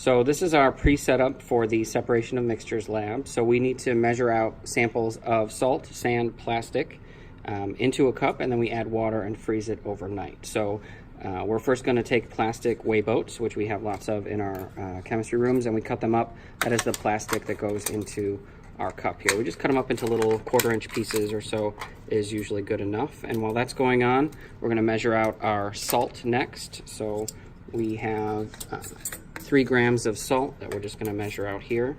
So this is our pre-setup for the separation of mixtures lab. So we need to measure out samples of salt, sand, plastic into a cup, and then we add water and freeze it overnight. So we're first going to take plastic whey boats, which we have lots of in our chemistry rooms, and we cut them up. That is the plastic that goes into our cup here. We just cut them up into little 1/4-inch pieces or so is usually good enough. And while that's going on, we're going to measure out our salt next. So we have 3 grams of salt that we're just going to measure out here.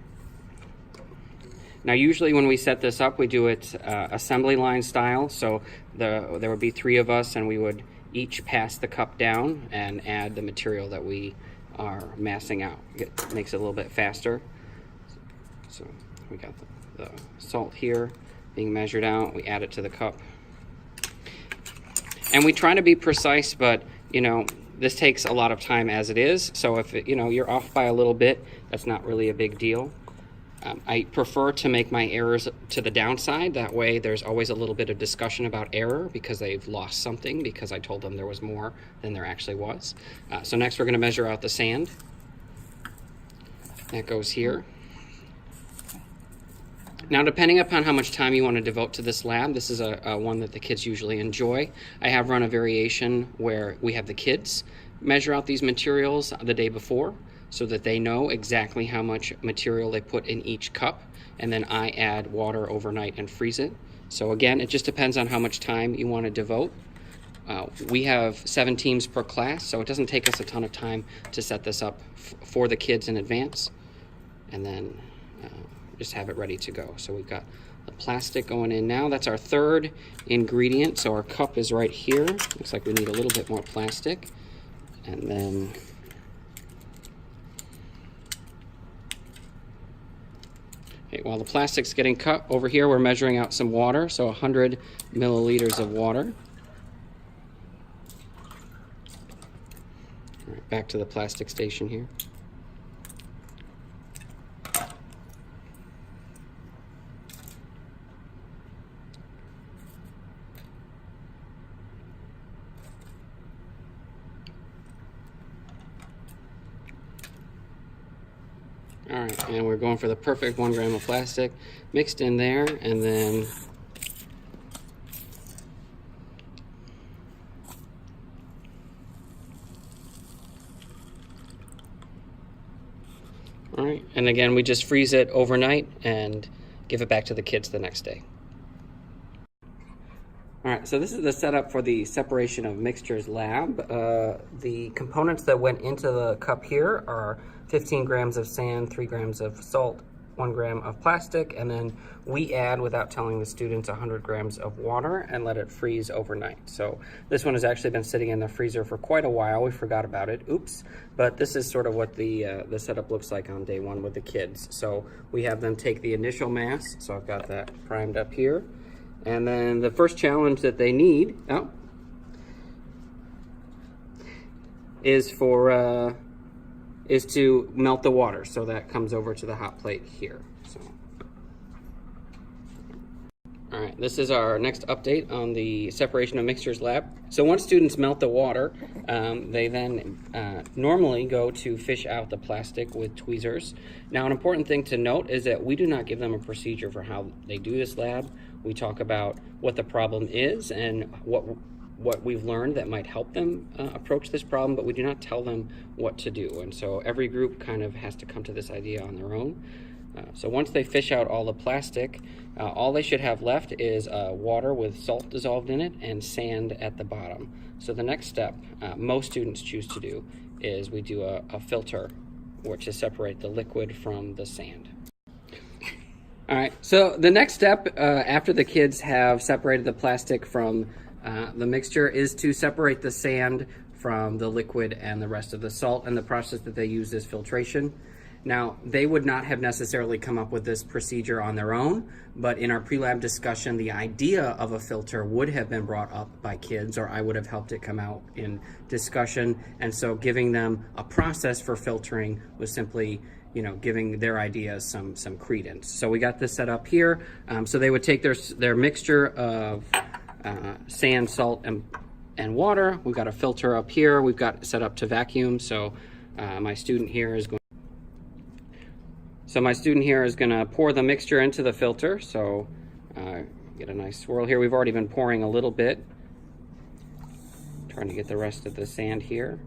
Now usually when we set this up, we do it assembly line style. So there would be 3 of us, and we would each pass the cup down and add the material that we are massing out. It makes it a little bit faster. So we got the salt here being measured out. We add it to the cup. And we try to be precise, but you know, this takes a lot of time as it is. So if you're off by a little bit, that's not really a big deal. I prefer to make my errors to the downside. That way there's always a little bit of discussion about error because they've lost something because I told them there was more than there actually was. So next we're going to measure out the sand. That goes here. Now, depending upon how much time you want to devote to this lab, this is a one that the kids usually enjoy. I have run a variation where we have the kids measure out these materials the day before so that they know exactly how much material they put in each cup, and then I add water overnight and freeze it. So again, it just depends on how much time you want to devote. We have 7 teams per class, so it doesn't take us a ton of time to set this up for the kids in advance, and then just have it ready to go. So we've got the plastic going in now. That's our 3rd ingredient. So our cup is right here. Looks like we need a little bit more plastic. And then while the plastic's getting cut, over here we're measuring out some water. So 100 milliliters of water. All right, back to the plastic station here. All right, and we're going for the perfect 1 gram of plastic mixed in there, and then all right, and again we just freeze it overnight and give it back to the kids the next day. All right, so this is the setup for the separation of mixtures lab. The components that went into the cup here are 15 grams of sand, 3 grams of salt, 1 gram of plastic, and then we add, without telling the students, 100 grams of water and let it freeze overnight. So this one has actually been sitting in the freezer for quite a while. We forgot about it, oops. But this is sort of what the setup looks like on day 1 with the kids. So we have them take the initial mass, so I've got that primed up here. And then the first challenge that they need is to melt the water. So that comes over to the hot plate here. So, all right, this is our next update on the separation of mixtures lab. So once students melt the water, they then normally go to fish out the plastic with tweezers. Now, an important thing to note is that we do not give them a procedure for how they do this lab. We talk about what the problem is and what we've learned that might help them approach this problem, but we do not tell them what to do. And so every group kind of has to come to this idea on their own. So once they fish out all the plastic, all they should have left is water with salt dissolved in it and sand at the bottom. So the next step most students choose to do is we do a filter, which is separate the liquid from the sand. All right, so the next step after the kids have separated the plastic from the mixture is to separate the sand from the liquid and the rest of the salt, and the process that they use is filtration. Now, they would not have necessarily come up with this procedure on their own, but in our pre-lab discussion, the idea of a filter would have been brought up by kids, or I would have helped it come out in discussion. And so giving them a process for filtering was simply, giving their ideas some credence. So we got this set up here. So they would take their mixture of sand, salt, and water. We've got a filter up here. We've got it set up to vacuum. So my student here is going. So my student here is going to pour the mixture into the filter. So get a nice swirl here. We've already been pouring a little bit. Trying to get the rest of the sand here.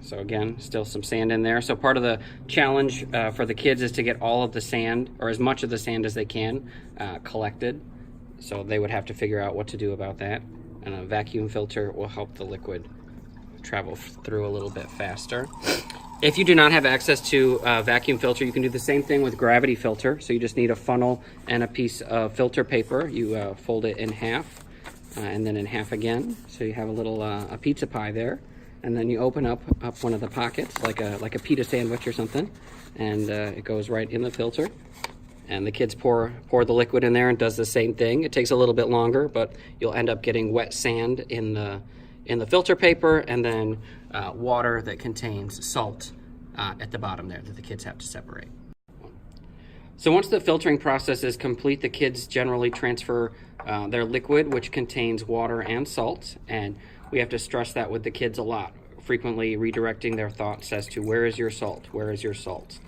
So again, still some sand in there. So part of the challenge for the kids is to get all of the sand, or as much of the sand as they can, collected. So they would have to figure out what to do about that. And a vacuum filter will help the liquid travel through a little bit faster. If you do not have access to a vacuum filter, you can do the same thing with gravity filter. So you just need a funnel and a piece of filter paper. You fold it in half and then in half again. So you have a little a pizza pie there. And then you open up one of the pockets, like a pita sandwich or something, and it goes right in the filter. And the kids pour the liquid in there and does the same thing. It takes a little bit longer, but you'll end up getting wet sand in the filter paper, and then water that contains salt at the bottom there that the kids have to separate. So once the filtering process is complete, the kids generally transfer their liquid, which contains water and salt, and we have to stress that with the kids a lot, frequently redirecting their thoughts as to where is your salt, where is your salt?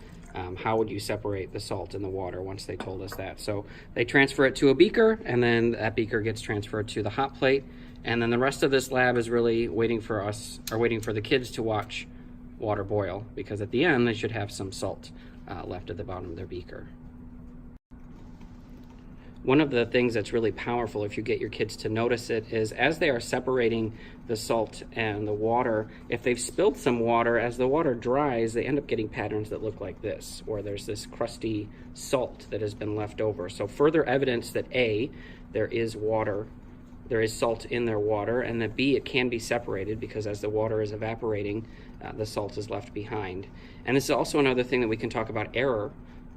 How would you separate the salt and the water once they told us that? So they transfer it to a beaker, and then that beaker gets transferred to the hot plate, and then the rest of this lab is really waiting for the kids to watch water boil, because at the end they should have some salt left at the bottom of their beaker. One of the things that's really powerful, if you get your kids to notice it, is as they are separating the salt and the water, if they've spilled some water, as the water dries, they end up getting patterns that look like this, or there's this crusty salt that has been left over. So further evidence that A, there is salt in their water, and that B, it can be separated, because as the water is evaporating, the salt is left behind. And this is also another thing that we can talk about error.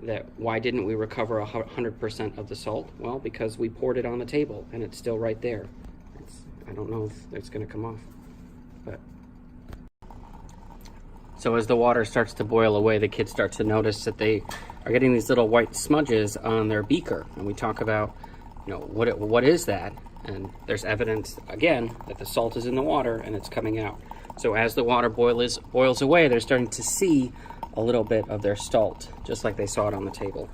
That why didn't we recover 100% of the salt? Well, because we poured it on the table and it's still right there. I don't know if it's going to come off. But so as the water starts to boil away, the kids start to notice that they are getting these little white smudges on their beaker. And we talk about, what is that? And there's evidence, again, that the salt is in the water and it's coming out. So as the water boils away, they're starting to see a little bit of their salt, just like they saw it on the table.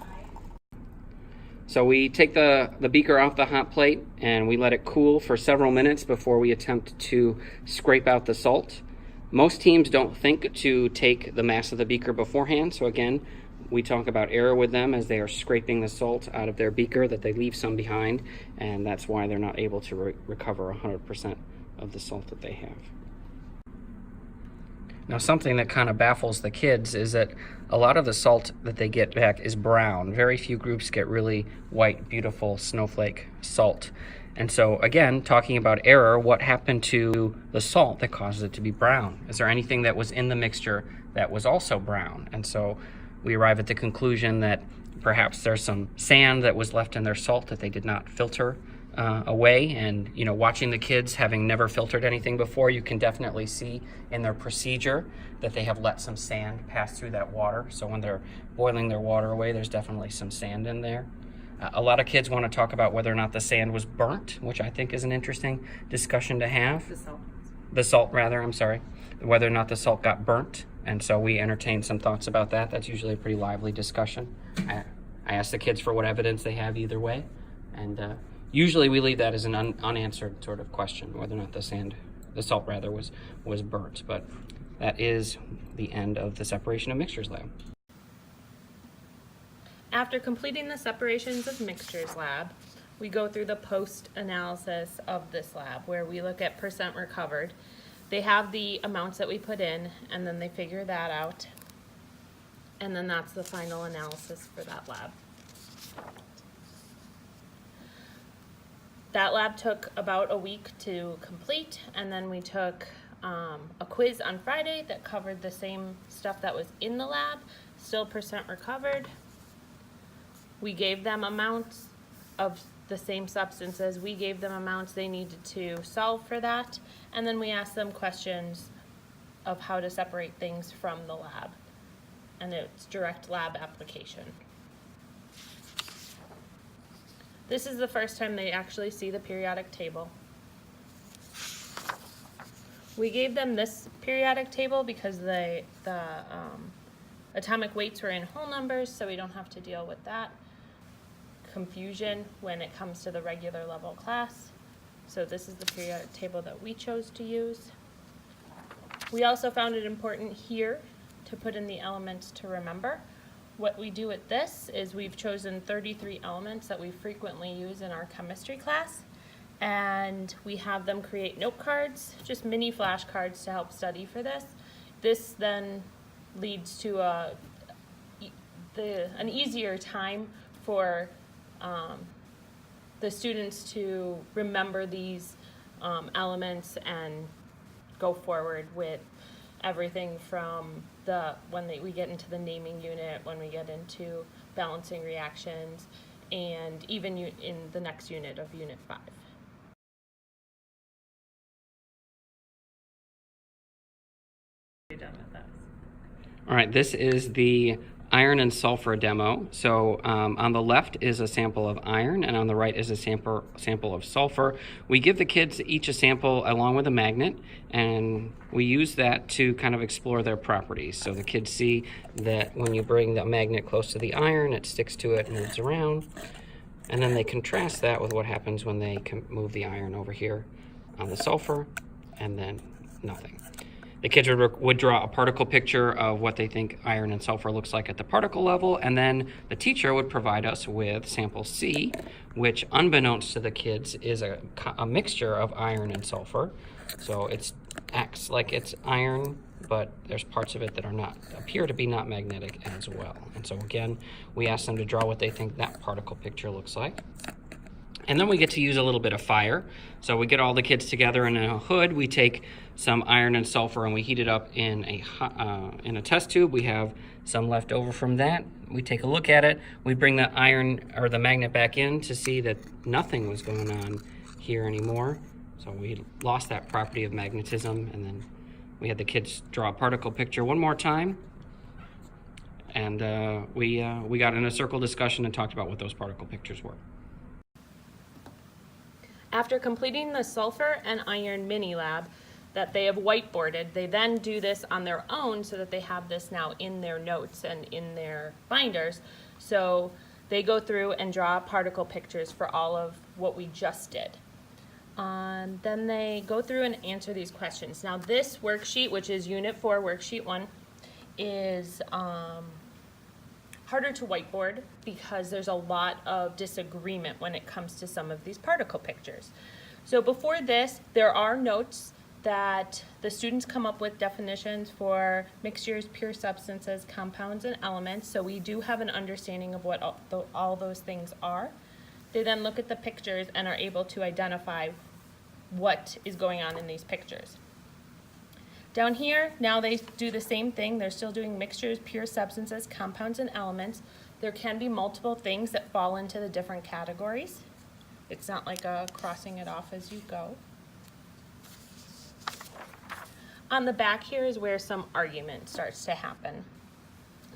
So we take the beaker off the hot plate and we let it cool for several minutes before we attempt to scrape out the salt. Most teams don't think to take the mass of the beaker beforehand, so again, we talk about error with them as they are scraping the salt out of their beaker, that they leave some behind, and that's why they're not able to recover 100% of the salt that they have. Now, something that kind of baffles the kids is that a lot of the salt that they get back is brown. Very few groups get really white, beautiful snowflake salt. And so, again, talking about error, what happened to the salt that causes it to be brown? Is there anything that was in the mixture that was also brown? And so we arrive at the conclusion that perhaps there's some sand that was left in their salt that they did not filter away. And watching the kids, having never filtered anything before, you can definitely see in their procedure that they have let some sand pass through that water. So when they're boiling their water away, there's definitely some sand in there. A lot of kids want to talk about whether or not the sand was burnt, which I think is an interesting discussion to have. The salt, I'm sorry. Whether or not the salt got burnt. And so we entertain some thoughts about that. That's usually a pretty lively discussion. I ask the kids for what evidence they have either way. And usually we leave that as an unanswered sort of question, whether or not the salt was burnt. But that is the end of the separation of mixtures lab. After completing the separations of mixtures lab, we go through the post-analysis of this lab where we look at percent recovered. They have the amounts that we put in, and then they figure that out. And then that's the final analysis for that lab. That lab took about a week to complete, and then we took a quiz on Friday that covered the same stuff that was in the lab, still percent recovered. We gave them amounts of the same substances. We gave them amounts they needed to solve for that, and then we asked them questions of how to separate things from the lab, and it's direct lab application. This is the first time they actually see the periodic table. We gave them this periodic table because the Atomic weights were in whole numbers, so we don't have to deal with that confusion when it comes to the regular level class. So this is the periodic table that we chose to use. We also found it important here to put in the elements to remember. What we do with this is we've chosen 33 elements that we frequently use in our chemistry class, and we have them create note cards, just mini flashcards to help study for this. This then leads to an easier time for the students to remember these elements and go forward with everything from we get into the naming unit, when we get into balancing reactions, and even in the next unit of Unit 5. You're done with this. All right, this is the iron and sulfur demo. So on the left is a sample of iron, and on the right is a sample of sulfur. We give the kids each a sample along with a magnet, and we use that to kind of explore their properties. So the kids see that when you bring the magnet close to the iron, it sticks to it and moves around. And then they contrast that with what happens when they move the iron over here on the sulfur, and then nothing. The kids would draw a particle picture of what they think iron and sulfur looks like at the particle level, and then the teacher would provide us with sample C, which unbeknownst to the kids is a mixture of iron and sulfur. So it acts like it's iron, but there's parts of it that appear to be not magnetic as well. And so again, we ask them to draw what they think that particle picture looks like. And then we get to use a little bit of fire. So we get all the kids together in a hood. We take some iron and sulfur and we heat it up in a test tube. We have some left over from that. We take a look at it. We bring the iron or the magnet back in to see that nothing was going on here anymore. So we lost that property of magnetism, and then we had the kids draw a particle picture one more time. And we got in a circle discussion and talked about what those particle pictures were. After completing the sulfur and iron mini lab that they have whiteboarded, they then do this on their own so that they have this now in their notes and in their binders. So they go through and draw particle pictures for all of what we just did. Then they go through and answer these questions. Now this worksheet, which is Unit 4, Worksheet 1, is harder to whiteboard because there's a lot of disagreement when it comes to some of these particle pictures. So before this, there are notes that the students come up with definitions for mixtures, pure substances, compounds, and elements. So we do have an understanding of what all those things are. They then look at the pictures and are able to identify what is going on in these pictures. Down here, now they do the same thing. They're still doing mixtures, pure substances, compounds, and elements. There can be multiple things that fall into the different categories. It's not like crossing it off as you go. On the back here is where some argument starts to happen.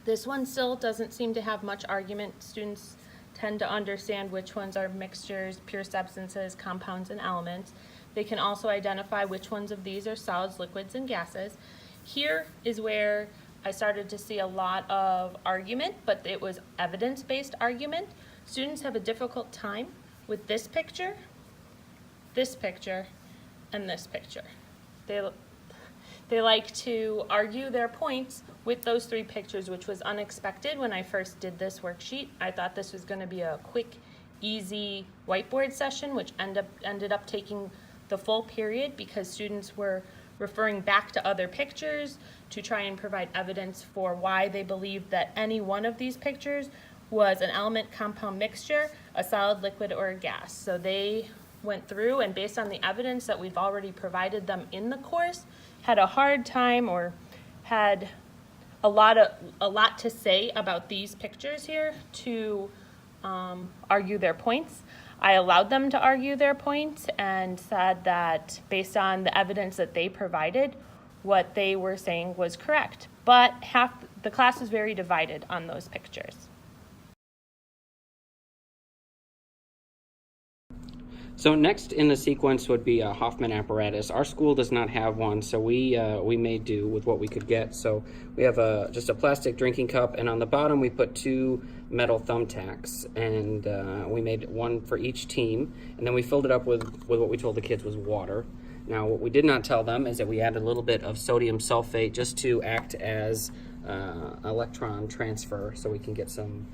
This one still doesn't seem to have much argument. Students tend to understand which ones are mixtures, pure substances, compounds, and elements. They can also identify which ones of these are solids, liquids, and gases. Here is where I started to see a lot of argument, but it was evidence-based argument. Students have a difficult time with this picture, and this picture. They like to argue their points with those three pictures, which was unexpected when I first did this worksheet. I thought this was going to be a quick, easy whiteboard session, which ended up taking the full period because students were referring back to other pictures to try and provide evidence for why they believed that any one of these pictures was an element compound mixture, a solid, liquid, or a gas. So they went through and based on the evidence that we've already provided them in the course, had a hard time or had a lot to say about these pictures here to argue their points. I allowed them to argue their points and said that based on the evidence that they provided, what they were saying was correct. But the class was very divided on those pictures. So next in the sequence would be a Hoffman apparatus. Our school does not have one, so we made do with what we could get. So we have just a plastic drinking cup, and on the bottom we put 2 metal thumbtacks, and we made one for each team, and then we filled it up with what we told the kids was water. Now what we did not tell them is that we added a little bit of sodium sulfate just to act as electron transfer, so we can get some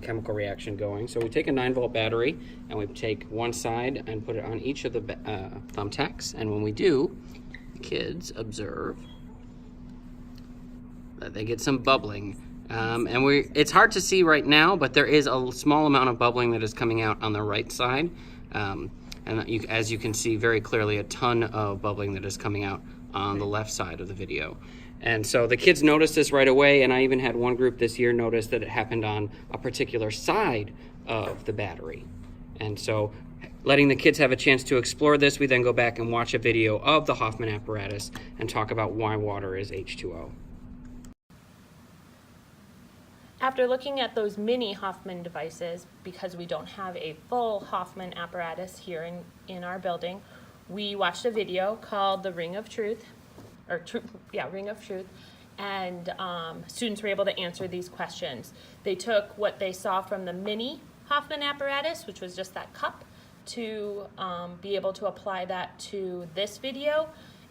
chemical reaction going. So we take a 9-volt battery and we take one side and put it on each of the thumbtacks, and when we do, the kids observe that they get some bubbling. It's hard to see right now, but there is a small amount of bubbling that is coming out on the right side. As you can see very clearly, a ton of bubbling that is coming out on the left side of the video. And so the kids noticed this right away, and I even had one group this year notice that it happened on a particular side of the battery. And so letting the kids have a chance to explore this, we then go back and watch a video of the Hoffman apparatus and talk about why water is H2O. After looking at those mini Hoffman devices, because we don't have a full Hoffman apparatus here in our building, we watched a video called The Ring of Truth, Ring of Truth, and students were able to answer these questions. They took what they saw from the mini Hoffman apparatus, which was just that cup, to be able to apply that to this video.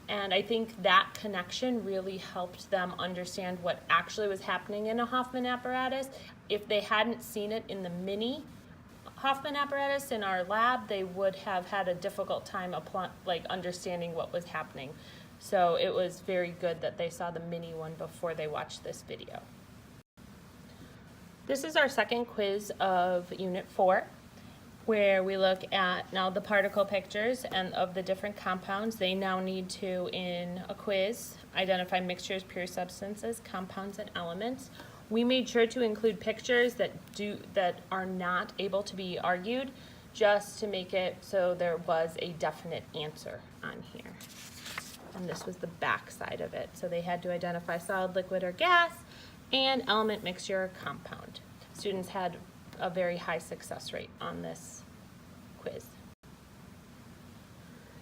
And I think that connection really helped them understand what actually was happening in a Hoffman apparatus. If they hadn't seen it in the mini Hoffman apparatus in our lab, they would have had a difficult time understanding what was happening. So it was very good that they saw the mini one before they watched this video. This is our second quiz of Unit 4, where we look at now the particle pictures and of the different compounds. They now need to, in a quiz, identify mixtures, pure substances, compounds, and elements. We made sure to include pictures that are not able to be argued, just to make it so there was a definite answer on here. And this was the back side of it. So they had to identify solid, liquid, or gas, and element, mixture, or compound. Students had a very high success rate on this quiz.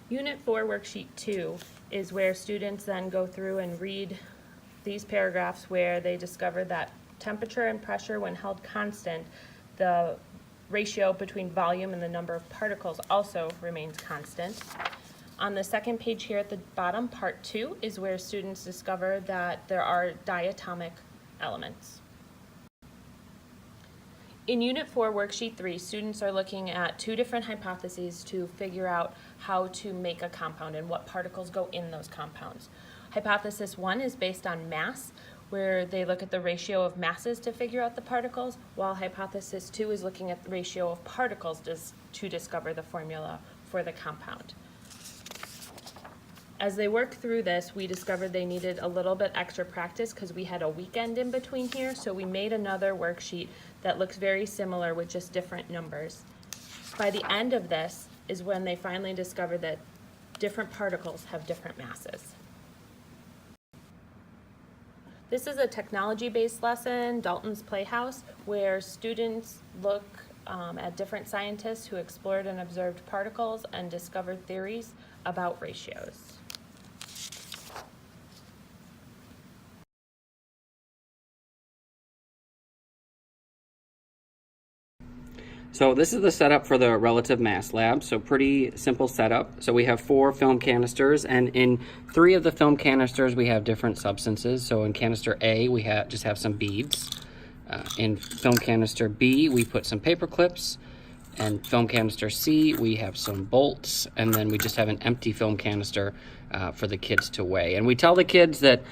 Unit 4 worksheet 2 is where students then go through and read these paragraphs where they discover that temperature and pressure, when held constant, the ratio between volume and the number of particles also remains constant. On the second page here at the bottom, part 2, is where students discover that there are diatomic elements. In Unit 4, Worksheet 3, students are looking at 2 different hypotheses to figure out how to make a compound and what particles go in those compounds. Hypothesis 1 is based on mass, where they look at the ratio of masses to figure out the particles, while Hypothesis 2 is looking at the ratio of particles to discover the formula for the compound. As they worked through this, we discovered they needed a little bit extra practice because we had a weekend in between here, so we made another worksheet that looks very similar with just different numbers. By the end of this is when they finally discovered that different particles have different masses. This is a technology-based lesson, Dalton's Playhouse, where students look at different scientists who explored and observed particles and discovered theories about ratios. So this is the setup for the relative mass lab. So pretty simple setup. So we have 4 film canisters, and in 3 of the film canisters we have different substances. So in canister A we just have some beads. In film canister B we put some paper clips, and film canister C we have some bolts, and then we just have an empty film canister for the kids to weigh. And we tell the kids that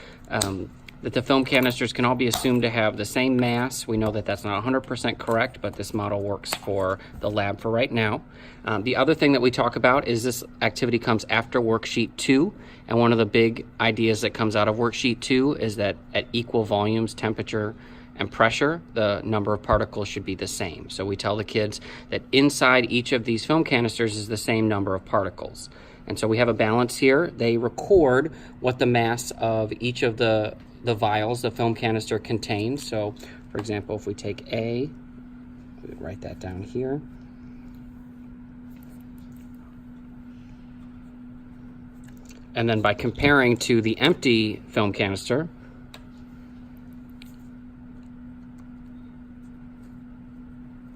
that the film canisters can all be assumed to have the same mass. We know that that's not 100% correct, but this model works for the lab for right now. The other thing that we talk about is this activity comes after worksheet 2, and one of the big ideas that comes out of worksheet 2 is that at equal volumes, temperature, and pressure, the number of particles should be the same. So we tell the kids that inside each of these film canisters is the same number of particles. And so we have a balance here. They record what the mass of each of the vials the film canister contains. So for example, if we take A, we write that down here. And then by comparing to the empty film canister,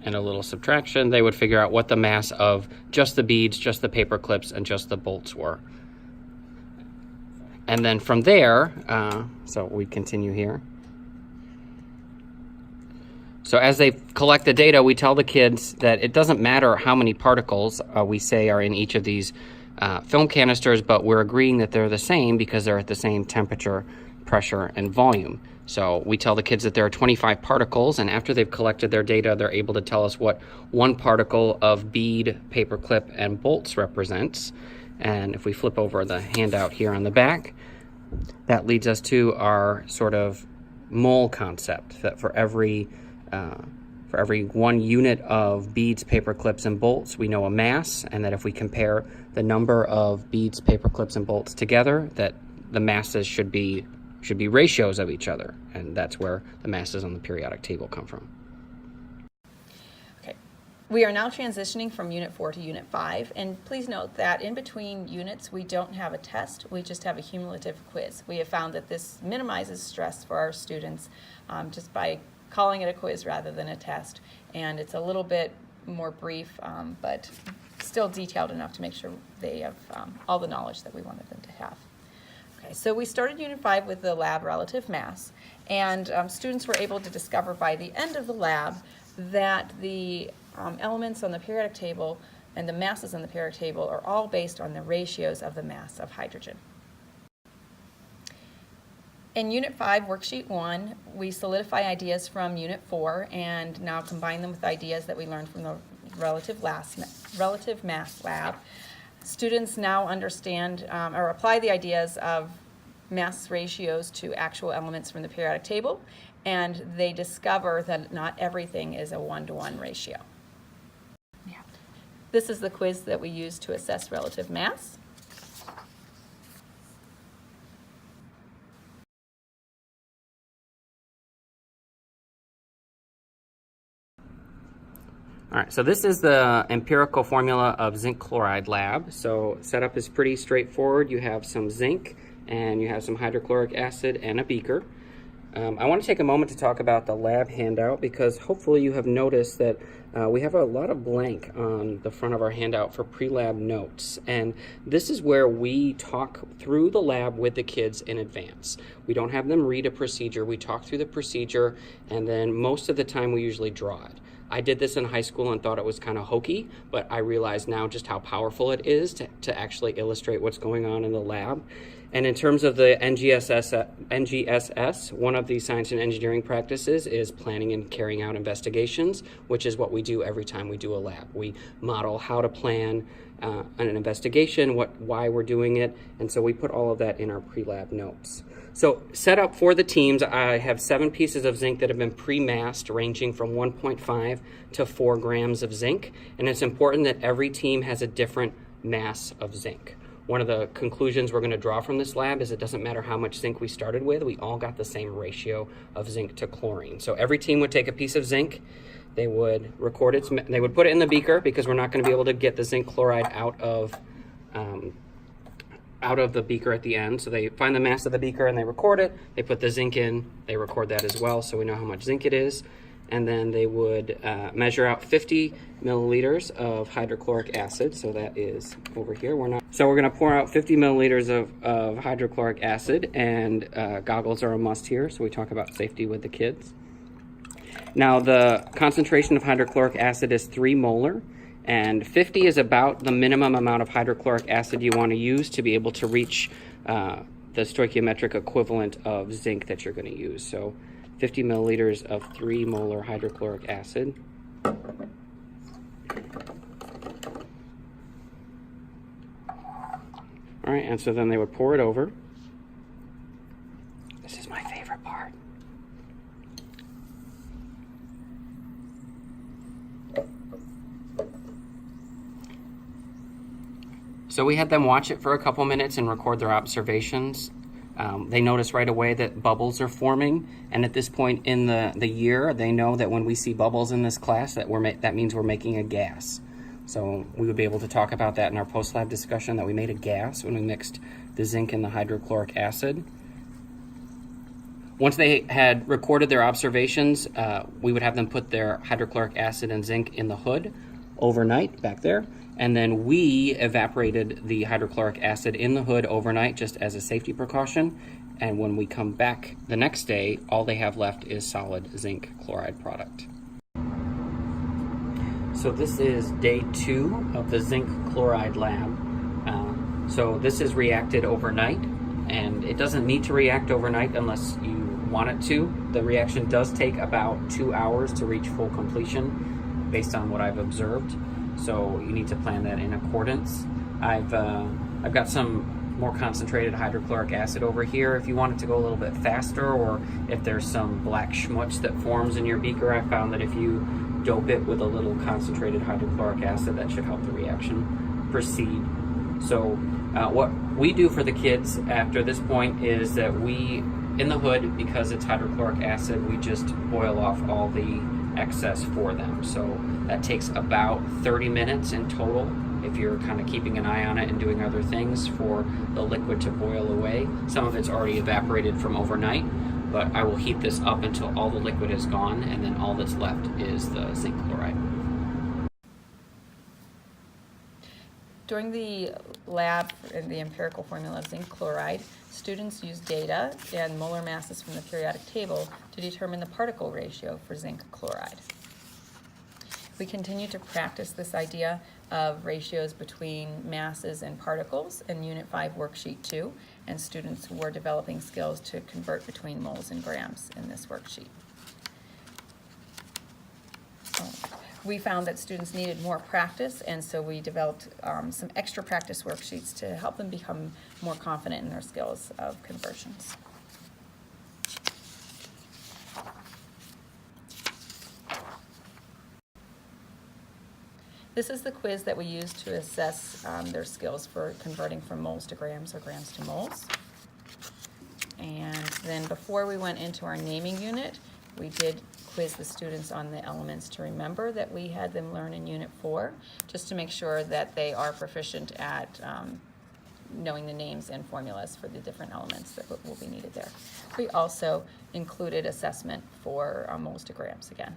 and a little subtraction, they would figure out what the mass of just the beads, just the paper clips, and just the bolts were. And then from there, so we continue here. So as they collect the data, we tell the kids that it doesn't matter how many particles we say are in each of these film canisters, but we're agreeing that they're the same because they're at the same temperature, pressure, and volume. So we tell the kids that there are 25 particles, and after they've collected their data, they're able to tell us what one particle of bead, paperclip, and bolts represents. And if we flip over the handout here on the back, that leads us to our sort of mole concept, that for every 1 unit of beads, paper clips, and bolts, we know a mass, and that if we compare the number of beads, paper clips, and bolts together, that the masses should be ratios of each other, and that's where the masses on the periodic table come from. Okay, we are now transitioning from Unit 4 to Unit 5, and please note that in between units we don't have a test, we just have a cumulative quiz. We have found that this minimizes stress for our students just by calling it a quiz rather than a test, and it's a little bit more brief, but still detailed enough to make sure they have all the knowledge that we wanted them to have. Okay, so we started Unit 5 with the lab relative mass, and students were able to discover by the end of the lab that the elements on the periodic table and the masses on the periodic table are all based on the ratios of the mass of hydrogen. In Unit 5, Worksheet 1, we solidify ideas from Unit 4 and now combine them with ideas that we learned from the relative mass lab. Students now understand or apply the ideas of mass ratios to actual elements from the periodic table, and they discover that not everything is a 1-to-1 ratio. Yeah. This is the quiz that we use to assess relative mass. All right, so this is the empirical formula of zinc chloride lab. So setup is pretty straightforward. You have some zinc and you have some hydrochloric acid and a beaker. I want to take a moment to talk about the lab handout because hopefully you have noticed that we have a lot of blank on the front of our handout for pre-lab notes. And this is where we talk through the lab with the kids in advance. We don't have them read a procedure. We talk through the procedure, and then most of the time we usually draw it. I did this in high school and thought it was kind of hokey, but I realize now just how powerful it is to actually illustrate what's going on in the lab. And in terms of the NGSS, one of the science and engineering practices is planning and carrying out investigations, which is what we do every time we do a lab. We model how to plan an investigation, why we're doing it, and so we put all of that in our pre-lab notes. So set up for the teams, I have 7 pieces of zinc that have been pre-massed, ranging from 1.5 to 4 grams of zinc, and it's important that every team has a different mass of zinc. One of the conclusions we're going to draw from this lab is it doesn't matter how much zinc we started with, we all got the same ratio of zinc to chlorine. So every team would take a piece of zinc, they would record it, they would put it in the beaker because we're not going to be able to get the zinc chloride out of the beaker at the end. So they find the mass of the beaker and they record it, they put the zinc in, they record that as well so we know how much zinc it is. And then they would measure out 50 milliliters of hydrochloric acid. So that is over here. So we're going to pour out 50 milliliters of hydrochloric acid, and goggles are a must here. So we talk about safety with the kids. Now the concentration of hydrochloric acid is 3 molar, and 50 is about the minimum amount of hydrochloric acid you want to use to be able to reach the stoichiometric equivalent of zinc that you're going to use. So 50 milliliters of 3 molar hydrochloric acid. All right, and so then they would pour it over. This is my favorite part. So we had them watch it for a couple minutes and record their observations. They notice right away that bubbles are forming, and at this point in the year, they know that when we see bubbles in this class, that means we're making a gas. So we would be able to talk about that in our post-lab discussion, that we made a gas when we mixed the zinc and the hydrochloric acid. Once they had recorded their observations, we would have them put their hydrochloric acid and zinc in the hood overnight back there. And then we evaporated the hydrochloric acid in the hood overnight just as a safety precaution. And when we come back the next day, all they have left is solid zinc chloride product. So this is day 2 of the zinc chloride lab. So this is reacted overnight, and it doesn't need to react overnight unless you want it to. The reaction does take about 2 hours to reach full completion based on what I've observed. So you need to plan that in accordance. I've got some more concentrated hydrochloric acid over here if you want it to go a little bit faster, or if there's some black schmutz that forms in your beaker. I found that if you dope it with a little concentrated hydrochloric acid, that should help the reaction proceed. So what we do for the kids after this point is that we, in the hood, because it's hydrochloric acid, we just boil off all the excess for them. So that takes about 30 minutes in total if you're kind of keeping an eye on it and doing other things for the liquid to boil away. Some of it's already evaporated from overnight, but I will heat this up until all the liquid is gone, and then all that's left is the zinc chloride. During the lab, in the empirical formula of zinc chloride, students used data and molar masses from the periodic table to determine the particle ratio for zinc chloride. We continue to practice this idea of ratios between masses and particles in Unit 5 Worksheet 2, and students were developing skills to convert between moles and grams in this worksheet. We found that students needed more practice, and so we developed some extra practice worksheets to help them become more confident in their skills of conversions. This is the quiz that we use to assess their skills for converting from moles to grams or grams to moles. And then before we went into our naming unit, we did quiz the students on the elements to remember that we had them learn in Unit 4, just to make sure that they are proficient at knowing the names and formulas for the different elements that will be needed there. We also included assessment for moles to grams again.